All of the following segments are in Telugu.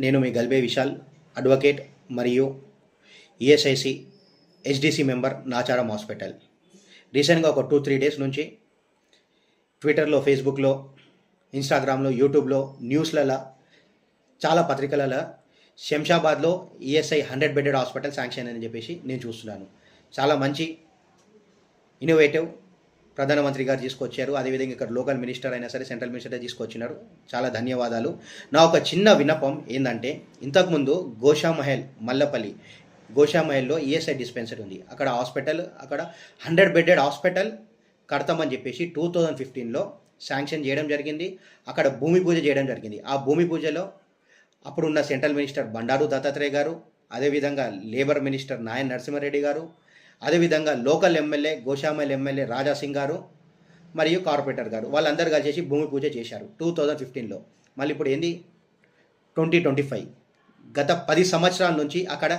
నేను మీ గల్బే విశాల్, అడ్వకేట్ మరియు ESIC HDC member Nacharam hospital. రీసెంట్గా ఒక 2-3 డేస్ నుంచి ట్విట్టర్లో, ఫేస్బుక్లో, ఇన్స్టాగ్రామ్లో, యూట్యూబ్లో, న్యూస్లలో, చాలా పత్రికలలో శంషాబాద్లో ఈఎస్ఐ 100 బెడెడ్ హాస్పిటల్ శాంక్షన్ అని చెప్పేసి నేను చూస్తున్నాను. చాలా మంచి ఇన్నోవేటివ్ ప్రధానమంత్రి గారు తీసుకొచ్చారు. అదేవిధంగా ఇక్కడ లోకల్ మినిస్టర్ అయినా సరే, సెంట్రల్ మినిస్టర్ తీసుకొచ్చినారు. చాలా ధన్యవాదాలు. నా ఒక చిన్న విన్నపం ఏంటంటే, ఇంతకుముందు గోషామహల్ మల్లపల్లి గోషామహల్లో ఈఎస్ఐ డిస్పెన్సరీ ఉంది. అక్కడ హాస్పిటల్, అక్కడ 100 బెడెడ్ హాస్పిటల్ కడతామని చెప్పేసి 2015లో శాంక్షన్ చేయడం జరిగింది. అక్కడ భూమి పూజ చేయడం జరిగింది. ఆ భూమి పూజలో అప్పుడున్న సెంట్రల్ మినిస్టర్ బండారు దత్తాత్రేయ గారు, అదేవిధంగా లేబర్ మినిస్టర్ నాయన్ నరసింహారెడ్డి గారు, అదేవిధంగా local MLA Goshamahal MLA Raja Singh గారు మరియు కార్పొరేటర్ గారు వాళ్ళందరూ కలిసి భూమి పూజ చేశారు 2015లో. మళ్ళీ ఇప్పుడు ఏంది 2025, గత 10 సంవత్సరాల నుంచి అక్కడ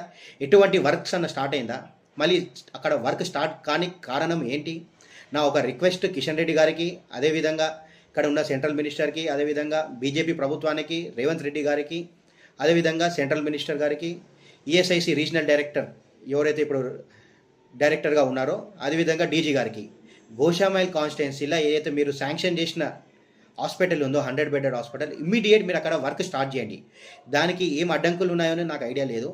ఎటువంటి వర్క్స్ అన్న స్టార్ట్ అయిందా? మళ్ళీ అక్కడ వర్క్ స్టార్ట్ కాని కారణం ఏంటి? నా ఒక రిక్వెస్ట్ కిషన్ రెడ్డి గారికి, అదేవిధంగా ఇక్కడ ఉన్న సెంట్రల్ మినిస్టర్కి, అదేవిధంగా బీజేపీ ప్రభుత్వానికి, రేవంత్ రెడ్డి గారికి, అదేవిధంగా సెంట్రల్ మినిస్టర్ గారికి, ఈఎస్ఐసి రీజనల్ డైరెక్టర్ ఎవరైతే ఇప్పుడు డైరెక్టర్గా ఉన్నారో, అదేవిధంగా డీజీ గారికి, గోషామైల్ కాన్స్టిట్యున్సీలో ఏదైతే మీరు శాంక్షన్ చేసిన హాస్పిటల్ ఉందో 100 బెడెడ్ హాస్పిటల్, ఇమ్మీడియట్ మీరు అక్కడ వర్క్ స్టార్ట్ చేయండి. దానికి ఏం అడ్డంకులు ఉన్నాయో నాకు ఐడియా లేదు.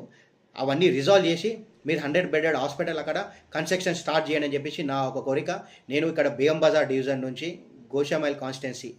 అవన్నీ రిజాల్వ్ చేసి మీరు 100 బెడెడ్ హాస్పిటల్ అక్కడ కన్స్ట్రక్షన్ స్టార్ట్ చేయండి అని చెప్పేసి నా ఒక కోరిక. నేను ఇక్కడ బేగం బజార్ డివిజన్ నుంచి గోషామైల్ కాన్స్టిట్యున్సీ